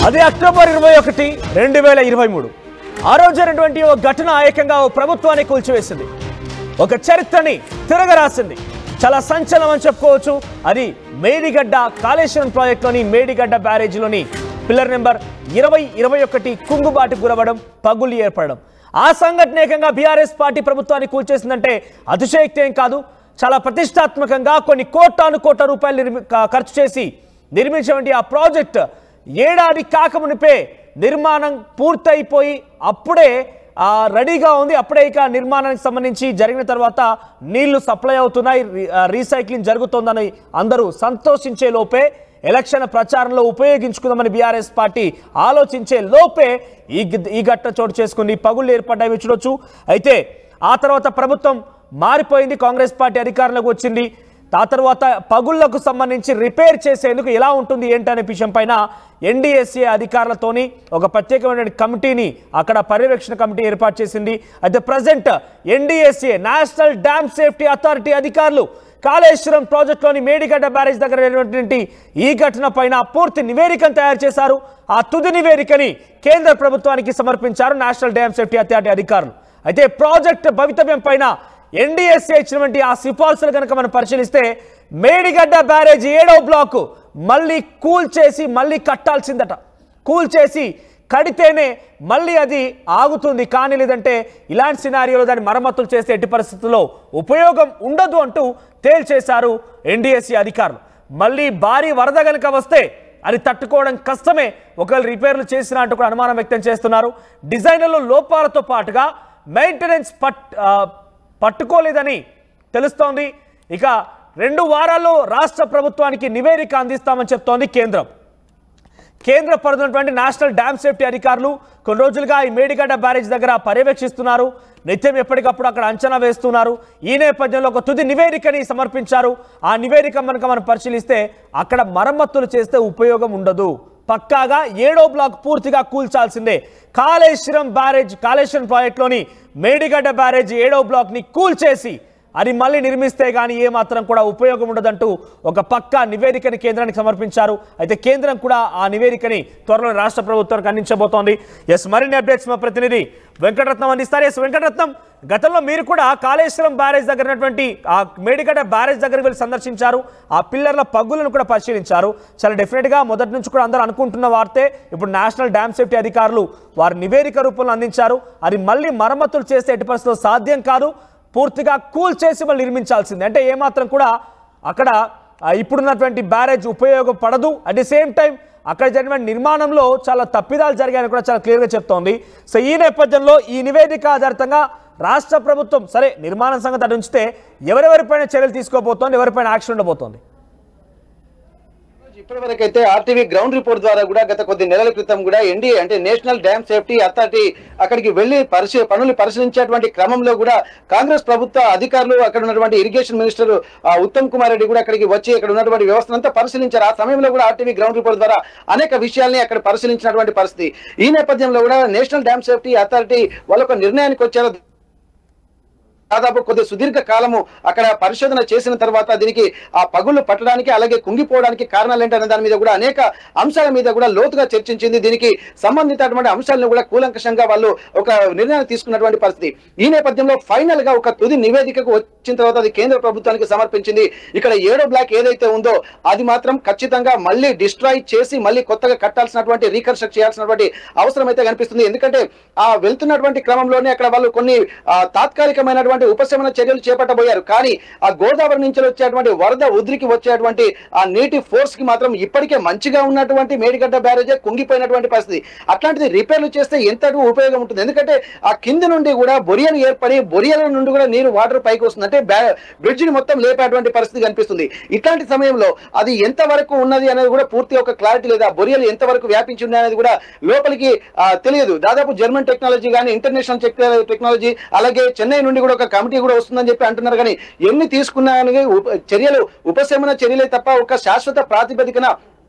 అది అక్టోబర్ 21, 2023. ఆ రోజు జరిగినటువంటి ఓ ఘటన ఏకంగా ఓ ప్రభుత్వాన్ని కూల్చివేసింది. ఒక చరిత్రని తిరగరాసింది. చాలా సంచలనం అని చెప్పుకోవచ్చు. అది మేడిగడ్డ కాళేశ్వరం ప్రాజెక్టులోని మేడిగడ్డ బ్యారేజీలోని పిల్లర్ నెంబర్ 2021 కుంగుబాటు గురవడం, పగులు ఏర్పడడం. ఆ సంఘటన ఏకంగా బీఆర్ఎస్ పార్టీ ప్రభుత్వాన్ని కూల్చేసిందంటే అతిశయోక్తి ఏం కాదు. చాలా ప్రతిష్టాత్మకంగా కొన్ని కోట్ల రూపాయలు ఖర్చు చేసి నిర్మించినటువంటి ఆ ప్రాజెక్ట్ ఏడాది కాకమునిపే నిర్మాణం పూర్తయిపోయి అప్పుడే రెడీగా ఉంది. అప్పుడే ఇక నిర్మాణానికి సంబంధించి జరిగిన తర్వాత నీళ్లు సప్లై అవుతున్నాయి, రీసైక్లింగ్ జరుగుతోందని అందరూ సంతోషించే లోపే, ఎలక్షన్ ప్రచారంలో ఉపయోగించుకుందామని బీఆర్ఎస్ పార్టీ ఆలోచించే లోపే ఈ ఘటన చోటు చేసుకుంది. పగుళ్ళు ఏర్పడ్డాయి చూడొచ్చు. అయితే ఆ తర్వాత ప్రభుత్వం మారిపోయింది, కాంగ్రెస్ పార్టీ అధికారంలోకి వచ్చింది. ఆ తర్వాత పగుళ్లకు సంబంధించి రిపేర్ చేసేందుకు ఎలా ఉంటుంది ఏంటనే విషయం పైన ఎన్డీఎస్ఏ అధికారులతోని ఒక ప్రత్యేకమైన కమిటీని అక్కడ పర్యవేక్షణ కమిటీ ఏర్పాటు చేసింది. అయితే present NDSA national dam safety authority అధికారులు కాళేశ్వరం ప్రాజెక్టులోని మేడిగడ్డ బ్యారేజ్ దగ్గర జరిగినటువంటి ఈ ఘటన పైన పూర్తి నివేదికను తయారు చేశారు. ఆ తుది నివేదికని కేంద్ర ప్రభుత్వానికి సమర్పించారు నేషనల్ డ్యామ్ సేఫ్టీ అథారిటీ అధికారులు. అయితే ప్రాజెక్ట్ భవితవ్యం పైన ఎన్డీఎస్ఏ ఇచ్చినటువంటి ఆ సిఫార్సులు కనుక మనం పరిశీలిస్తే మేడిగడ్డ బ్యారేజీ 7వ బ్లాకు మళ్ళీ కూల్చేసి మళ్ళీ కట్టాల్సిందట. కూల్చేసి కడితేనే మళ్ళీ అది ఆగుతుంది, కానీ లేదంటే ఇలాంటి సినారియోలో దాన్ని మరమ్మతులు చేసే ఎట్టి పరిస్థితుల్లో ఉపయోగం ఉండదు అంటూ తేల్చేశారు ఎన్డీఎస్ఏ అధికారులు. మళ్ళీ భారీ వరద కనుక వస్తే అది తట్టుకోవడం కష్టమే, ఒకవేళ రిపేర్లు చేసినట్టు కూడా అనుమానం వ్యక్తం చేస్తున్నారు. డిజైన్లలో లోపాలతో పాటుగా మెయింటెనెన్స్ పట్టుకోలేదని తెలుస్తోంది. ఇక 2 వారాల్లో రాష్ట్ర ప్రభుత్వానికి నివేదిక అందిస్తామని చెప్తోంది కేంద్రం. కేంద్ర పరిధినటువంటి నేషనల్ డ్యామ్ సేఫ్టీ అధికారులు కొన్ని రోజులుగా ఈ మేడిగడ్డ బ్యారేజ్ దగ్గర పర్యవేక్షిస్తున్నారు. నిత్యం ఎప్పటికప్పుడు అక్కడ అంచనా వేస్తున్నారు. ఈ నేపథ్యంలో ఒక తుది నివేదికని సమర్పించారు. ఆ నివేదిక మనం పరిశీలిస్తే అక్కడ మరమ్మతులు చేస్తే ఉపయోగం ఉండదు, పక్కాగా 7వ బ్లాక్ పూర్తిగా కూల్చాల్సిందే. కాళేశ్వరం ప్రాజెక్టులోని మేడిగడ్డ బ్యారేజ్ 7వ బ్లాక్ని కూల్చేసి అది మళ్ళీ నిర్మిస్తే కానీ ఏమాత్రం కూడా ఉపయోగం ఉండదంటూ ఒక పక్కా నివేదికని కేంద్రానికి సమర్పించారు. అయితే కేంద్రం కూడా ఆ నివేదికని త్వరలో రాష్ట్ర ప్రభుత్వానికి అందించబోతోంది. మరిన్ని అప్డేట్స్ మా ప్రతినిధి వెంకటరత్నం అందిస్తారు. వెంకటరత్నం, గతంలో మీరు కూడా కాళేశ్వరం బ్యారేజ్ దగ్గర ఉన్నటువంటి ఆ మేడిగడ్డ బ్యారేజ్ దగ్గరికి వెళ్ళి సందర్శించారు, ఆ పిల్లర్ల పగులను కూడా పరిశీలించారు. చాలా డెఫినెట్గా మొదటి నుంచి కూడా అందరూ అనుకుంటున్న వార్తే. ఇప్పుడు నేషనల్ డ్యామ్ సేఫ్టీ అధికారులు వారి నివేదిక రూపంలో అందించారు. అది మళ్ళీ మరమ్మతులు చేస్తే ఎట్టి పరిస్థితుల్లో సాధ్యం కాదు, పూర్తిగా కూల్ చేసి మళ్ళీ నిర్మించాల్సిందే. అంటే ఏమాత్రం కూడా అక్కడ ఇప్పుడున్నటువంటి బ్యారేజ్ ఉపయోగపడదు. అట్ ది సేమ్ టైం అక్కడ జరిగిన నిర్మాణంలో చాలా తప్పిదాలు జరిగాయని కూడా చాలా క్లియర్గా చెప్తోంది. సో ఈ నేపథ్యంలో ఈ నివేదిక ఆధారితంగా రాష్ట్ర ప్రభుత్వం సరే నిర్మాణం సంగతి అటు ఉంచితే ఎవరెవరిపైన చర్యలు తీసుకోబోతోంది, ఎవరిపైన యాక్షన్ ఉండబోతోంది? ఇప్పటివరకైతే ఆర్టీవీ గ్రౌండ్ రిపోర్ట్ ద్వారా కూడా గత కొద్ది నెలల క్రితం కూడా ఎన్డీఏ అంటే నేషనల్ డ్యామ్ సేఫ్టీ అథారిటీ అక్కడికి వెళ్లి పనులు పరిశీలించేటువంటి క్రమంలో కూడా కాంగ్రెస్ ప్రభుత్వ అధికారులు అక్కడ ఉన్నటువంటి ఇరిగేషన్ మినిస్టర్ ఉత్తమ్ కుమార్ రెడ్డి కూడా అక్కడికి వచ్చి అక్కడ ఉన్నటువంటి వ్యవస్థనంతా పరిశీలించారు. ఆ సమయంలో కూడా ఆర్టీవీ గ్రౌండ్ రిపోర్ట్ ద్వారా అనేక విషయాల్ని అక్కడ పరిశీలించినటువంటి పరిస్థితి. ఈ నేపథ్యంలో కూడా నేషనల్ డ్యామ్ సేఫ్టీ అథారిటీ వాళ్ళొక నిర్ణయానికి వచ్చారు. దాదాపు కొద్ది సుదీర్ఘ కాలము అక్కడ పరిశోధన చేసిన తర్వాత దీనికి ఆ పగుళ్లు పట్టడానికి అలాగే కుంగిపోవడానికి కారణాలు ఏంటనే దాని మీద కూడా అనేక అంశాల మీద కూడా లోతుగా చర్చించింది. దీనికి సంబంధించినటువంటి అంశాలను కూడా కూలంకషంగా వాళ్ళు ఒక నిర్ణయాన్ని తీసుకున్నటువంటి పరిస్థితి. ఈ నేపథ్యంలో ఫైనల్ గా ఒక తుది నివేదికకు వచ్చిన తర్వాత అది కేంద్ర ప్రభుత్వానికి సమర్పించింది. ఇక్కడ 7వ బ్లాక్ ఏదైతే ఉందో అది మాత్రం ఖచ్చితంగా మళ్ళీ డిస్ట్రాయ్ చేసి మళ్ళీ కొత్తగా కట్టాల్సినటువంటి రీకన్స్ట్రక్ట్ చేయాల్సినటువంటి అవసరం అయితే కనిపిస్తుంది. ఎందుకంటే ఆ వెళ్తున్నటువంటి క్రమంలోనే అక్కడ వాళ్ళు కొన్ని తాత్కాలికమైనటువంటి ఉపశమన చర్యలు చేపట్టబోయారు. కానీ ఆ గోదావరి నుంచి వచ్చేటువంటి వరద ఉద్రికి వచ్చేటువంటి ఆ నీటి ఫోర్స్ కి మాత్రం ఇప్పటికే మంచిగా ఉన్నటువంటి మేడిగడ్డ బ్యారేజ్ కుంగిపోయినటువంటి పరిస్థితి. అట్లాంటిది రిపేర్లు చేస్తే ఎంతటి ఉపయోగం ఉంటుంది? ఎందుకంటే ఆ కింది నుండి కూడా బొరియలు ఏర్పడి బొరియల నుండి కూడా నీరు వాటర్ పైకి వస్తుంది, అంటే బ్రిడ్జ్ ని మొత్తం లేపేటువంటి పరిస్థితి కనిపిస్తుంది. ఇట్లాంటి సమయంలో అది ఎంత వరకు ఉన్నది అనేది కూడా పూర్తి ఒక క్లారిటీ లేదా బొరియలు ఎంత వరకు వ్యాపించి ఉన్నాయి అనేది కూడా లోపలికి తెలియదు. దాదాపు జర్మన్ టెక్నాలజీ కానీ ఇంటర్నేషనల్ టెక్నాలజీ అలాగే చెన్నై నుండి కూడా ఒక కమిటీ కూడా వస్తుందని చెప్పి అంటున్నారు. కానీ ఎన్ని తీసుకున్నా చర్యలు ఉపశమన చర్యలే తప్ప ఒక శాశ్వత ప్రాతిపదికన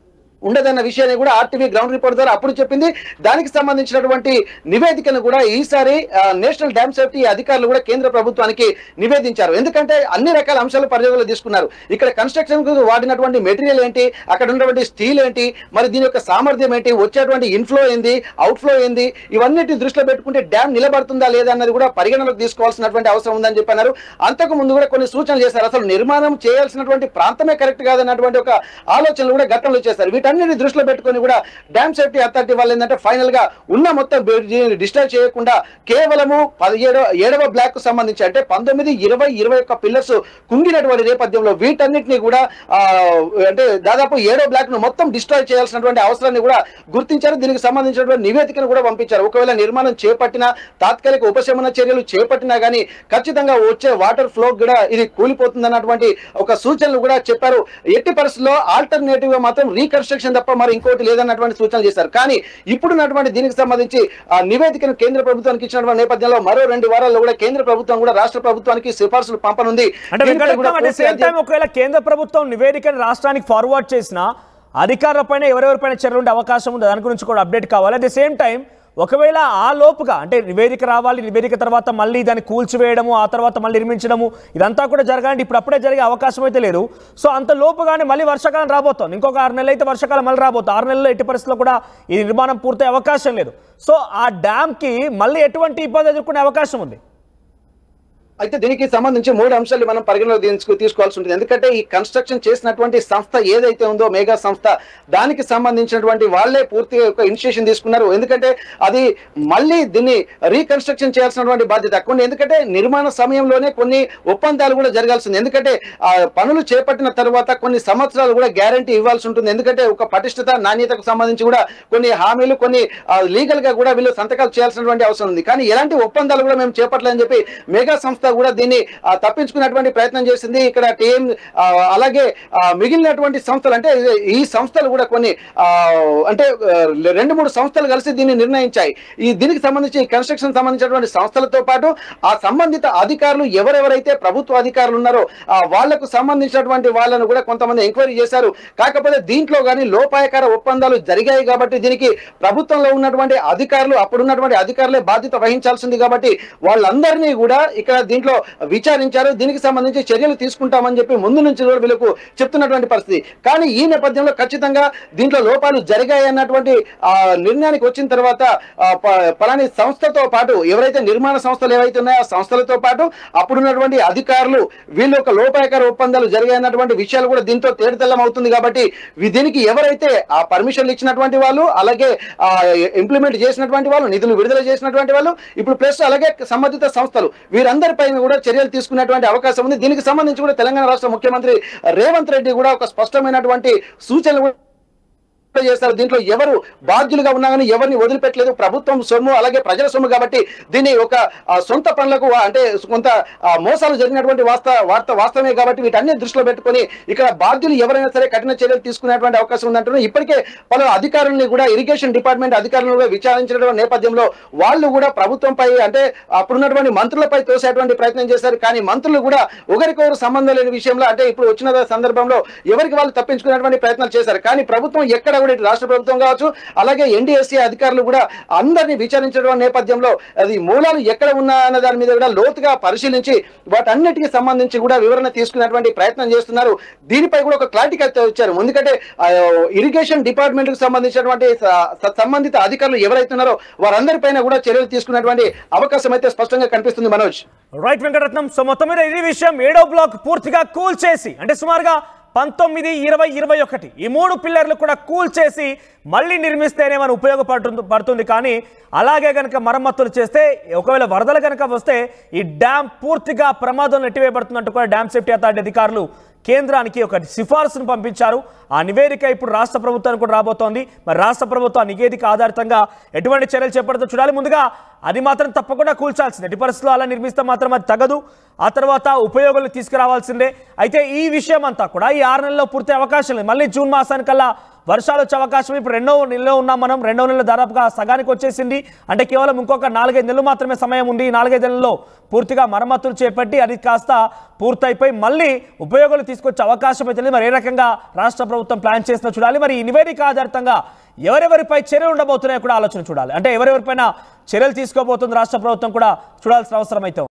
ఉండదన్న విషయాన్ని కూడా ఆర్టీవీ గ్రౌండ్ రిపోర్ట్ ద్వారా అప్పుడు చెప్పింది. దానికి సంబంధించినటువంటి నివేదికను కూడా ఈసారి నేషనల్ డ్యామ్ సేఫ్టీ అధికారులు కూడా కేంద్ర ప్రభుత్వానికి నివేదించారు. ఎందుకంటే అన్ని రకాల అంశాలు పరిగణలో తీసుకున్నారు. ఇక్కడ కన్స్ట్రక్షన్ కు వాడినటువంటి మెటీరియల్ ఏంటి, అక్కడ ఉన్నటువంటి స్టీల్ ఏంటి, మరి దీని యొక్క సామర్థ్యం ఏంటి, వచ్చేటువంటి ఇన్ఫ్లో ఏంది, అవుట్ఫ్లో ఏంది, ఇవన్నిటిని దృష్టిలో పెట్టుకుంటే డ్యామ్ నిలబడుతుందా లేదా అన్నది కూడా పరిగణలోకి తీసుకోవాల్సినటువంటి అవసరం ఉందని చెప్పన్నారు. అంతకు ముందు కూడా కొన్ని సూచనలు చేశారు. అసలు నిర్మాణం చేయాల్సినటువంటి ప్రాంతమే కరెక్ట్ కాదన్నటువంటి ఒక ఆలోచనలు కూడా గతంలో చేశారు. వీటన్నిటిని దృష్టిలో పెట్టుకొని కూడా డ్యామ్ సేఫ్టీ అథారిటీ వాళ్ళు ఏంటంటే ఫైనల్ గా ఉన్న మొత్తం డిస్టర్బ్ చేయకుండా కేవలము 7వ బ్లాక్ కు సంబంధించి అంటే 19, 20, 21 పిల్లర్స్ కుంగినటువంటి నేపథ్యంలో వీటన్నిటిని కూడా అంటే దాదాపు 7వ బ్లాక్ ను మొత్తం డిస్ట్రాయ్ చేయాల్సినటువంటి అవసరాన్ని కూడా గుర్తించారు. దీనికి సంబంధించినటువంటి నివేదికను కూడా పంపించారు. ఒకవేళ నిర్మాణం చేపట్టినా, తాత్కాలిక ఉపశమన చర్యలు చేపట్టినా గానీ ఖచ్చితంగా వచ్చే వాటర్ ఫ్లో కూడా ఇది కూలిపోతుంది అన్నటువంటి ఒక సూచనలు కూడా చెప్పారు. ఎట్టి పరిస్థితుల్లో ఆల్టర్నేటివ్ గా మాత్రం రీకన్స్ట్రక్షన్ తప్ప మరి ఇంకోటి లేదన్నటువంటి సూచనలు చేశారు. కానీ ఇప్పుడున్నటువంటి దీనికి సంబంధించి నివేదికను కేంద్ర ప్రభుత్వానికి ఇచ్చినటువంటి నేపథ్యంలో మరో 2 వారాల్లో కూడా కేంద్ర ప్రభుత్వం కూడా రాష్ట్ర ప్రభుత్వానికి సిఫార్సులు పంపనుంది. ఒకవేళ కేంద్ర ప్రభుత్వం నివేదికను రాష్ట్రానికి ఫార్వర్డ్ చేసిన అధికారులపైన ఎవరెవరిపైన చర్యలు ఉండే అవకాశం ఉంది, దాని గురించి కూడా అప్డేట్ కావాలి. అట్ ది సేమ్ టైం ఒకవేళ ఆ లోపుగా అంటే నివేదిక రావాలి, నివేదిక తర్వాత మళ్ళీ దాన్ని కూల్చివేయడము, ఆ తర్వాత మళ్ళీ నిర్మించడము, ఇదంతా కూడా జరగాలంటే ఇప్పుడు అప్పుడే జరిగే అవకాశం అయితే లేదు. సో అంత లోపుగానే మళ్ళీ వర్షాకాలం రాబోతుంది. ఇంకొక 6 నెలలు అయితే వర్షాకాలం మళ్ళీ రాబోతుంది. 6 నెలల్లో ఎట్టి పరిస్థితుల్లో కూడా ఈ నిర్మాణం పూర్తయ్యే అవకాశం లేదు. సో ఆ డ్యామ్కి మళ్ళీ ఎటువంటి ఇబ్బంది ఎదుర్కొనే అవకాశం ఉంది? అయితే దీనికి సంబంధించి 3 అంశాలు మనం పరిగణలోకి తీసుకోవాల్సి ఉంటుంది. ఎందుకంటే ఈ కన్స్ట్రక్షన్ చేసినటువంటి సంస్థ ఏదైతే ఉందో మెగా సంస్థ, దానికి సంబంధించినటువంటి వాళ్ళే పూర్తిగా ఒక ఇనిషియేషన్ తీసుకున్నారు. ఎందుకంటే అది మళ్ళీ దీన్ని రీకన్స్ట్రక్షన్ చేయాల్సినటువంటి బాధ్యత అక్కడ. ఎందుకంటే నిర్మాణ సమయంలోనే కొన్ని ఒప్పందాలు కూడా జరగాల్సింది. ఎందుకంటే పనులు చేపట్టిన తర్వాత కొన్ని సంవత్సరాలు కూడా గ్యారంటీ ఇవ్వాల్సి ఉంటుంది. ఎందుకంటే ఒక పటిష్టత, నాణ్యతకు సంబంధించి కూడా కొన్ని హామీలు, కొన్ని లీగల్ గా కూడా వీళ్ళు సంతకాలు చేయాల్సినటువంటి అవసరం ఉంది. కానీ ఎలాంటి ఒప్పందాలు కూడా మేము చేపట్టలేదని చెప్పి మెగా సంస్థ కూడా దీన్ని తప్పించుకున్నటువంటి ప్రయత్నం చేసింది. ఇక్కడ టీఎం అలాగే మిగిలినటువంటి సంస్థలు అంటే ఈ సంస్థలు కూడా కొన్ని అంటే 2-3 సంస్థలు కలిసి దీన్ని నిర్ణయించాయి. దీనికి సంబంధించి కన్స్ట్రక్షన్ సంబంధించినటువంటి సంస్థలతో పాటు ఆ సంబంధిత అధికారులు ఎవరెవరైతే ప్రభుత్వ అధికారులు ఉన్నారో వాళ్లకు సంబంధించినటువంటి వాళ్ళను కూడా కొంతమంది ఎంక్వైరీ చేశారు. కాకపోతే దీంట్లో కానీ లోపాయకార ఒప్పందాలు జరిగాయి కాబట్టి దీనికి ప్రభుత్వంలో ఉన్నటువంటి అధికారులు, అప్పుడున్నటువంటి అధికారులే బాధ్యత వహించాల్సింది కాబట్టి వాళ్ళందరినీ కూడా ఇక్కడ దీంట్లో విచారించారు. దీనికి సంబంధించి చర్యలు తీసుకుంటామని చెప్పి ముందు నుంచి కూడా వీళ్ళకు చెప్తున్నటువంటి పరిస్థితి. కానీ ఈ నేపథ్యంలో ఖచ్చితంగా దీంట్లో లోపాలు జరిగాయి అన్నటువంటి నిర్ణయానికి వచ్చిన తర్వాత పలాని సంస్థతో పాటు ఎవరైతే నిర్మాణ సంస్థలు ఏవైతే ఉన్నాయో ఆ సంస్థలతో పాటు అప్పుడున్నటువంటి అధికారులు వీళ్ళు ఒక లోపాయకార ఒప్పందాలు జరిగాయన్నటువంటి విషయాలు కూడా దీంతో తేటతెల్లం అవుతుంది. కాబట్టి దీనికి ఎవరైతే ఆ పర్మిషన్లు ఇచ్చినటువంటి వాళ్ళు, అలాగే ఇంప్లిమెంట్ చేసినటువంటి వాళ్ళు, నిధులు విడుదల చేసినటువంటి వాళ్ళు, ఇప్పుడు ప్లస్ అలాగే సంబంధిత సంస్థలు వీరందరిపైన కూడా చర్యలు తీసుకునేటువంటి అవకాశం ఉంది. దీనికి సంబంధించి కూడా తెలంగాణ రాష్ట్ర ముఖ్యమంత్రి రేవంత్ రెడ్డి కూడా ఒక స్పష్టమైనటువంటి సూచనలు చేస్తారు. దీంట్లో ఎవరు బాధ్యులుగా ఉన్నా కానీ ఎవరిని వదిలిపెట్టలేదు. ప్రభుత్వం సొమ్ము అలాగే ప్రజల సొమ్ము కాబట్టి దీన్ని ఒక సొంత పనులకు అంటే కొంత మోసాలు జరిగినటువంటి వాస్తవమే కాబట్టి వీటన్ని దృష్టిలో పెట్టుకొని ఇక్కడ బాధ్యులు ఎవరైనా సరే కఠిన చర్యలు తీసుకునేటువంటి అవకాశం ఉందంటున్నారు. ఇప్పటికే పలు అధికారులని కూడా ఇరిగేషన్ డిపార్ట్మెంట్ అధికారులను కూడా విచారించిన నేపథ్యంలో వాళ్ళు కూడా ప్రభుత్వంపై అంటే అప్పుడున్నటువంటి మంత్రులపై తోసేటువంటి ప్రయత్నం చేశారు. కానీ మంత్రులు కూడా ఒకరికొకరు సంబంధం లేని విషయంలో అంటే ఇప్పుడు వచ్చిన సందర్భంలో ఎవరికి వాళ్ళు తప్పించుకునేటువంటి ప్రయత్నాలు చేశారు. కానీ ప్రభుత్వం ఎక్కడ రాష్ట్ర ప్రభుత్వం కావచ్చు అలాగే ఎన్డీఎస్సీ అధికారులు కూడా అందరినీ విచారించడం నేపథ్యంలో అది మూలాలు ఎక్కడ ఉన్నాయన్న దాని మీద కూడా లోతుగా పరిశీలించి వాటన్నిటికీ సంబంధించి కూడా వివరణ తీసుకునేటువంటి ప్రయత్నం చేస్తున్నారు. దీనిపై కూడా ఒక క్లారిటీ వచ్చారు. ఎందుకంటే ఇరిగేషన్ డిపార్ట్మెంట్ కు సంబంధించినటువంటి సంబంధిత అధికారులు ఎవరైతే ఉన్నారో వారందరిపైన కూడా చర్యలు తీసుకునేటువంటి అవకాశం అయితే స్పష్టంగా కనిపిస్తుంది. మనోజ్, రైట్ వెంకటరత్నం. సో మొత్తం మీద ఇది విషయం 7వ బ్లాక్ పూర్తిగా కూల్ చేసి అంటే సుమారుగా 19, 20, 21 ఈ 3 పిల్లర్లు కూడా కూల్ చేసి మళ్ళీ నిర్మిస్తేనే మనం ఉపయోగపడుతుంది. కానీ అలాగే కనుక మరమ్మతులు చేస్తే ఒకవేళ వరదలు కనుక వస్తే ఈ డ్యామ్ పూర్తిగా ప్రమాదం నెట్టివేయబడుతున్నట్టు కూడా డ్యామ్ సేఫ్టీ అథారిటీ అధికారులు కేంద్రానికి ఒక సిఫార్సును పంపించారు. ఆ నివేదిక ఇప్పుడు రాష్ట్ర ప్రభుత్వానికి కూడా రాబోతోంది. మరి రాష్ట్ర ప్రభుత్వం ఆ నివేదిక ఆధారితంగా ఎటువంటి చర్యలు చేపడుతుందో చూడాలి. ముందుగా అది మాత్రం తప్పకుండా కూల్చాల్సిందే. ఎట్టి పరిస్థితుల్లో అలా నిర్మిస్తే మాత్రం అది తగదు. ఆ తర్వాత ఉపయోగాలు తీసుకురావాల్సిందే. అయితే ఈ విషయం అంతా కూడా ఈ 6 నెలల్లో పూర్తి అవకాశం లేదు. మళ్ళీ జూన్ మాసానికల్లా వర్షాలు వచ్చే అవకాశం ఇప్పుడు 2వ నెలలో ఉన్నాం మనం. 2వ నెల దాదాపుగా సగానికి వచ్చేసింది. అంటే కేవలం ఇంకొక 4-5 నెలలు మాత్రమే సమయం ఉంది. ఈ 4-5 నెలల్లో పూర్తిగా మరమ్మతులు చేపట్టి అది కాస్త పూర్తయిపోయి మళ్ళీ ఉపయోగాలు తీసుకొచ్చే అవకాశం అయితే మరి ఏ రకంగా రాష్ట్ర ప్రభుత్వం ప్లాన్ చేసినా చూడాలి. మరి ఈ నివేదిక ఆధారితంగా ఎవరెవరిపై చర్యలు ఉండబోతున్నాయో కూడా ఆలోచన చూడాలి. అంటే ఎవరెవరిపైన చర్యలు తీసుకోబోతుంది రాష్ట్ర ప్రభుత్వం కూడా చూడాల్సిన అవసరం అయితే